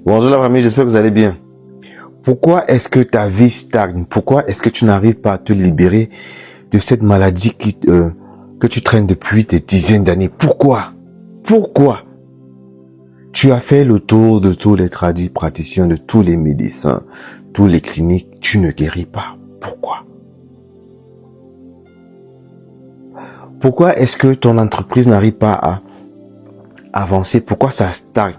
Bonjour la famille, j'espère que vous allez bien. Pourquoi est-ce que ta vie stagne? Pourquoi est-ce que tu n'arrives pas à te libérer de cette maladie que tu traînes depuis des dizaines d'années? Pourquoi? Pourquoi? Tu as fait le tour de tous les praticiens, de tous les médecins, tous les cliniques, tu ne guéris pas. Pourquoi? Pourquoi est-ce que ton entreprise n'arrive pas à avancer? Pourquoi ça stagne?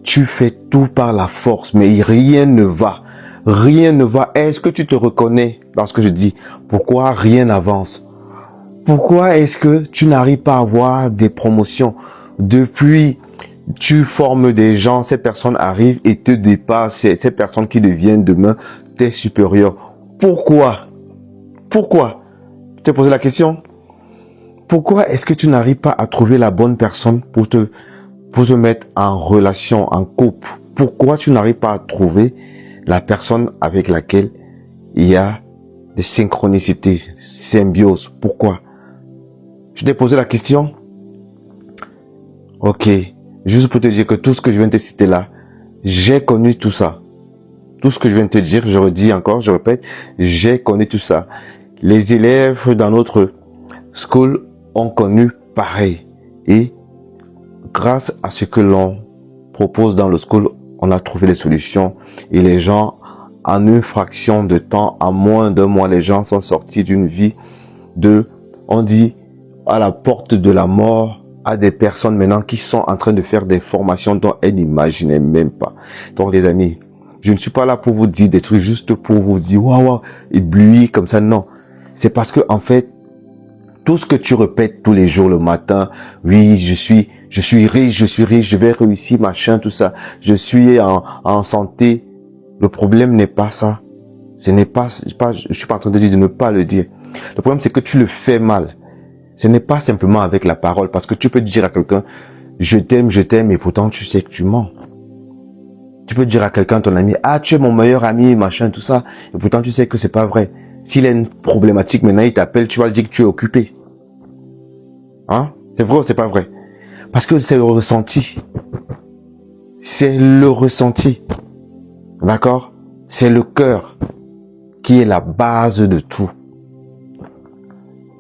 Tu fais tout par la force, mais rien ne va. Rien ne va. Est-ce que tu te reconnais dans ce que je dis? Pourquoi rien n'avance? Pourquoi est-ce que tu n'arrives pas à avoir des promotions? Depuis, tu formes des gens, ces personnes arrivent et te dépassent. C'est ces personnes qui deviennent demain tes supérieurs. Pourquoi? Pourquoi? Je t'ai posé la question. Pourquoi est-ce que tu n'arrives pas à trouver la bonne personne pour te mettre en relation, en couple? Pourquoi tu n'arrives pas à trouver la personne avec laquelle il y a des synchronicités, symbiose? Pourquoi? Je t'ai posé la question. Ok, juste pour te dire que tout ce que je viens de te citer là, j'ai connu tout ça. Tout ce que je viens de te dire, je redis encore, je répète, j'ai connu tout ça. Les élèves dans notre school ont connu pareil. Et grâce à ce que l'on propose dans le school, on a trouvé les solutions. Et les gens, en une fraction de temps, en moins d'un mois, les gens sont sortis d'une vie on dit, à la porte de la mort, à des personnes maintenant qui sont en train de faire des formations dont elles n'imaginaient même pas. Donc les amis, je ne suis pas là pour vous dire des trucs juste pour vous dire, waouh, ébloui comme ça, non. C'est parce que, en fait, tout ce que tu répètes tous les jours le matin, oui, je suis riche, je vais réussir, machin, tout ça. Je suis en santé. Le problème n'est pas ça. Je suis pas en train de dire de ne pas le dire. Le problème, c'est que tu le fais mal. Ce n'est pas simplement avec la parole, parce que tu peux dire à quelqu'un, je t'aime, et pourtant tu sais que tu mens. Tu peux dire à quelqu'un, ton ami, ah, tu es mon meilleur ami, machin, tout ça, et pourtant tu sais que c'est pas vrai. S'il a une problématique, maintenant il t'appelle, tu vas lui dire que tu es occupé. Hein? C'est vrai ou c'est pas vrai? Parce que c'est le ressenti. C'est le ressenti. D'accord? C'est le cœur qui est la base de tout.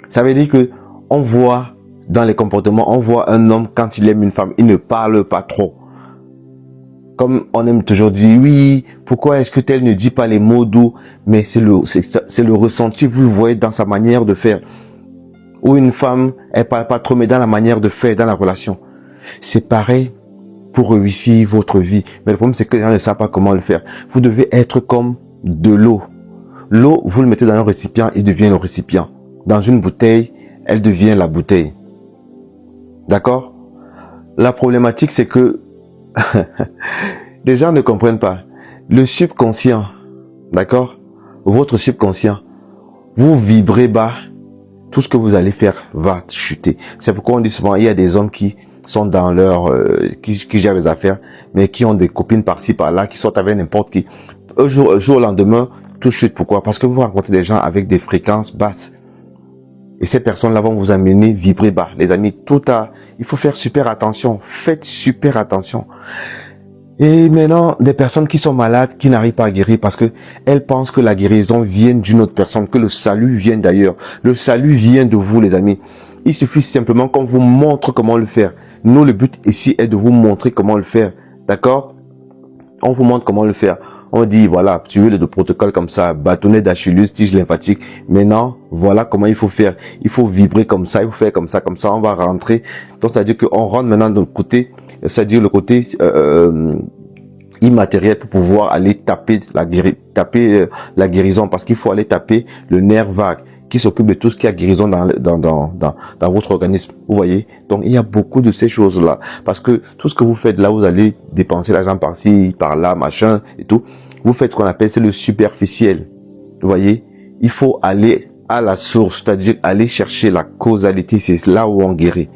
Ça veut dire que on voit dans les comportements, on voit un homme quand il aime une femme, il ne parle pas trop. Comme on aime toujours dire, oui, pourquoi est-ce que tel ne dit pas les mots doux? Mais c'est le ressenti, vous le voyez dans sa manière de faire. Ou une femme, elle parle pas trop, mais dans la manière de faire, dans la relation. C'est pareil pour réussir votre vie. Mais le problème, c'est que les gens ne savent pas comment le faire. Vous devez être comme de l'eau. L'eau, vous le mettez dans un récipient, il devient le récipient. Dans une bouteille, elle devient la bouteille. D'accord? La problématique, c'est que les gens ne comprennent pas. Le subconscient, d'accord? Votre subconscient, vous vibrez bas, tout ce que vous allez faire va chuter. C'est pourquoi on dit souvent, il y a des hommes qui sont dans leur, qui gèrent les affaires, mais qui ont des copines par-ci, par-là, qui sortent avec n'importe qui. Un jour au lendemain, tout chute. Pourquoi? Parce que vous rencontrez des gens avec des fréquences basses. Et ces personnes-là vont vous amener vibrer bas. Les amis, il faut faire super attention. Faites super attention. Et maintenant, des personnes qui sont malades, qui n'arrivent pas à guérir parce que elles pensent que la guérison vient d'une autre personne, que le salut vient d'ailleurs. Le salut vient de vous, les amis. Il suffit simplement qu'on vous montre comment le faire. Nous, le but ici est de vous montrer comment le faire. D'accord? On vous montre comment le faire. On dit, voilà, tu veux le protocole comme ça, bâtonnet d'Achillus, tige lymphatique. Maintenant, voilà comment il faut faire. Il faut vibrer comme ça, il faut faire comme ça, on va rentrer. Donc, c'est-à-dire qu'on rentre maintenant de l'autre côté, c'est-à-dire le côté immatériel pour pouvoir aller taper la guérison, parce qu'il faut aller taper le nerf vague qui s'occupe de tout ce qui a guérison dans votre organisme. Vous voyez? Donc, il y a beaucoup de ces choses-là. Parce que tout ce que vous faites là, vous allez dépenser l'argent par-ci, par-là, machin et tout. Vous faites ce qu'on appelle, c'est le superficiel. Vous voyez? Il faut aller à la source, c'est-à-dire aller chercher la causalité. C'est là où on guérit.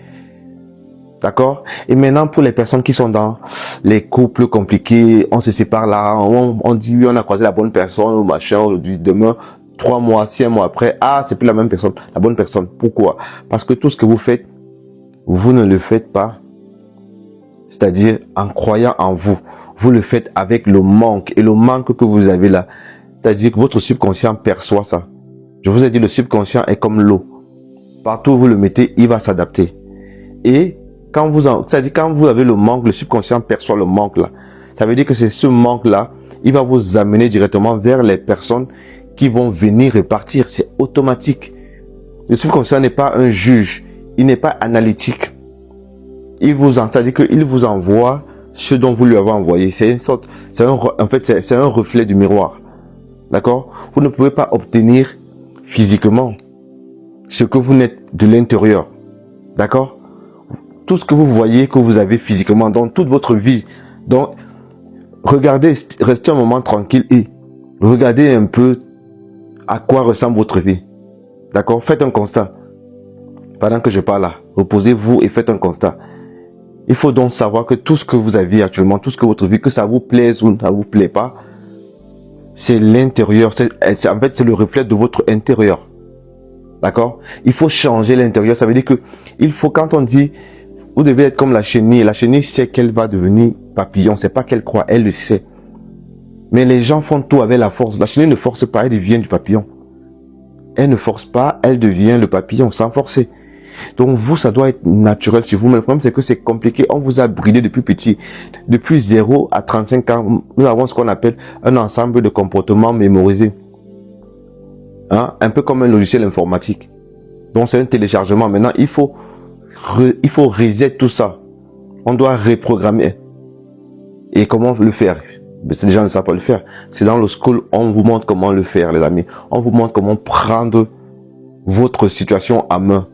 D'accord? Et maintenant, pour les personnes qui sont dans les couples compliqués, on se sépare là, on dit oui, on a croisé la bonne personne, machin, aujourd'hui, demain, 3 mois, 5 mois après, ah, c'est plus la même personne, la bonne personne. Pourquoi? Parce que tout ce que vous faites, vous ne le faites pas, c'est-à-dire en croyant en vous. vous le faites avec le manque. Et le manque que vous avez là, c'est-à-dire que votre subconscient perçoit ça. Je vous ai dit, le subconscient est comme l'eau. Partout où vous le mettez, il va s'adapter. Et c'est-à-dire quand vous avez le manque, le subconscient perçoit le manque là. Ça veut dire que c'est ce manque là, il va vous amener directement vers les personnes qui vont venir repartir. C'est automatique. Le subconscient n'est pas un juge. Il n'est pas analytique. C'est-à-dire qu'il vous envoie ce dont vous lui avez envoyé. C'est un reflet du miroir. D'accord? Vous ne pouvez pas obtenir physiquement ce que vous n'êtes de l'intérieur. D'accord? Tout ce que vous voyez, que vous avez physiquement dans toute votre vie. Donc, regardez, restez un moment tranquille et regardez un peu à quoi ressemble votre vie. D'accord? Faites un constat. Pendant que je parle là, reposez-vous et faites un constat. Il faut donc savoir que tout ce que vous avez actuellement, tout ce que votre vie, que ça vous plaise ou ça vous plaît pas, c'est l'intérieur. En fait, c'est le reflet de votre intérieur. D'accord? Il faut changer l'intérieur. Ça veut dire que il faut, quand on dit, vous devez être comme la chenille. La chenille sait qu'elle va devenir papillon. C'est pas qu'elle croit, elle le sait. Mais les gens font tout avec la force. La chenille ne force pas, elle devient du papillon. Elle ne force pas, elle devient le papillon sans forcer. Donc vous, ça doit être naturel chez vous. Mais le problème, c'est que c'est compliqué. On vous a bridé depuis petit. Depuis 0 à 35 ans, nous avons ce qu'on appelle un ensemble de comportements mémorisés. Hein? Un peu comme un logiciel informatique. Donc c'est un téléchargement. Maintenant, il faut reset tout ça. On doit reprogrammer. Et comment le faire? Les gens ne savent pas le faire. C'est dans le school, on vous montre comment le faire, les amis. On vous montre comment prendre votre situation à main.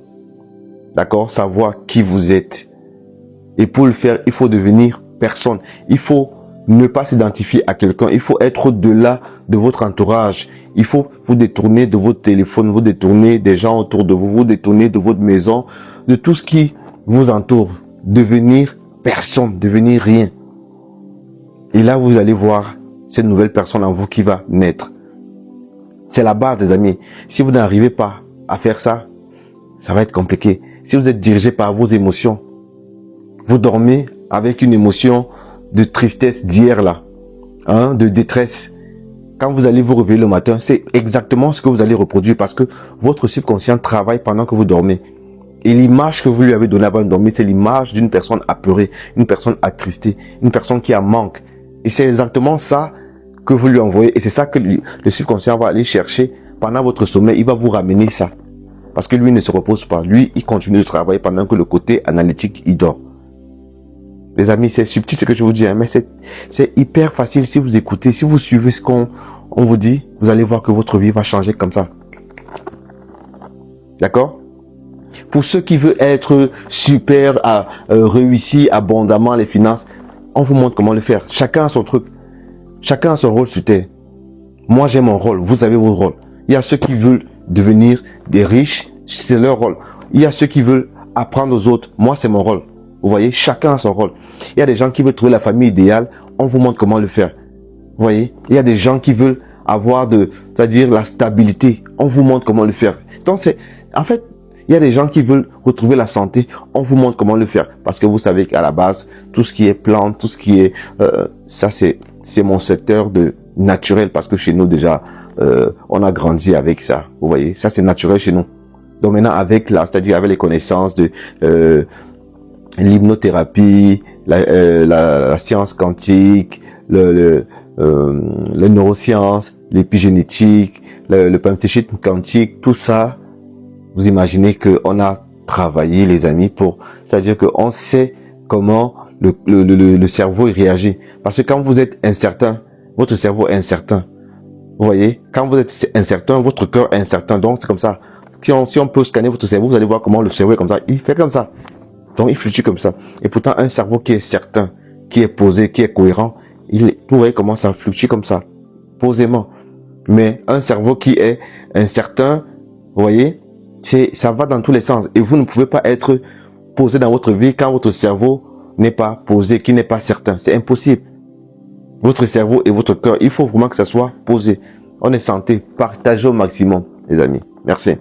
D'accord? Savoir qui vous êtes. Et pour le faire, il faut devenir personne. Il faut ne pas s'identifier à quelqu'un. Il faut être au-delà de votre entourage. Il faut vous détourner de votre téléphone, vous détourner des gens autour de vous, vous détourner de votre maison, de tout ce qui vous entoure. Devenir personne, devenir rien. Et là, vous allez voir cette nouvelle personne en vous qui va naître. C'est la base, des amis. Si vous n'arrivez pas à faire ça, ça va être compliqué. Si vous êtes dirigé par vos émotions, vous dormez avec une émotion de tristesse d'hier là, hein, de détresse. Quand vous allez vous réveiller le matin, c'est exactement ce que vous allez reproduire parce que votre subconscient travaille pendant que vous dormez. Et l'image que vous lui avez donnée avant de dormir, c'est l'image d'une personne apeurée, une personne attristée, une personne qui a manque. Et c'est exactement ça que vous lui envoyez. Et c'est ça que le subconscient va aller chercher pendant votre sommeil. Il va vous ramener ça. Parce que lui ne se repose pas. Lui, il continue de travailler pendant que le côté analytique, il dort. Les amis, c'est subtil ce que je vous dis, hein, mais c'est hyper facile si vous écoutez, si vous suivez ce qu'on vous dit, vous allez voir que votre vie va changer comme ça. D'accord? Pour ceux qui veulent être super, réussir abondamment les finances, on vous montre comment le faire. Chacun a son truc. Chacun a son rôle sur terre. Moi, j'ai mon rôle. Vous avez votre rôle. Il y a ceux qui veulent devenir des riches. C'est leur rôle. Il y a ceux qui veulent apprendre aux autres. Moi, c'est mon rôle. Vous voyez, chacun a son rôle. Il y a des gens qui veulent trouver la famille idéale. On vous montre comment le faire. Vous voyez, il y a des gens qui veulent avoir c'est-à-dire la stabilité. On vous montre comment le faire. Donc, en fait, il y a des gens qui veulent retrouver la santé. On vous montre comment le faire. Parce que vous savez qu'à la base, tout ce qui est plantes, tout ce qui est... ça, c'est mon secteur de naturel. Parce que chez nous, déjà, on a grandi avec ça. Vous voyez, ça, c'est naturel chez nous. Donc maintenant, c'est-à-dire avec les connaissances de l'hypnothérapie, la science quantique, les neurosciences, l'épigénétique, le psychisme quantique, tout ça, vous imaginez qu'on a travaillé, les amis, c'est-à-dire qu'on sait comment le cerveau réagit. Parce que quand vous êtes incertain, votre cerveau est incertain. Vous voyez, quand vous êtes incertain, votre cœur est incertain. Donc, c'est comme ça. Si on peut scanner votre cerveau, vous allez voir comment le cerveau est comme ça. Il fait comme ça. Donc, il fluctue comme ça. Et pourtant, un cerveau qui est certain, qui est posé, qui est cohérent, vous voyez comment ça fluctue comme ça, posément. Mais un cerveau qui est incertain, vous voyez, ça va dans tous les sens. Et vous ne pouvez pas être posé dans votre vie quand votre cerveau n'est pas posé, qui n'est pas certain. C'est impossible. Votre cerveau et votre cœur, il faut vraiment que ça soit posé. On est santé. Partagez au maximum, les amis. Merci.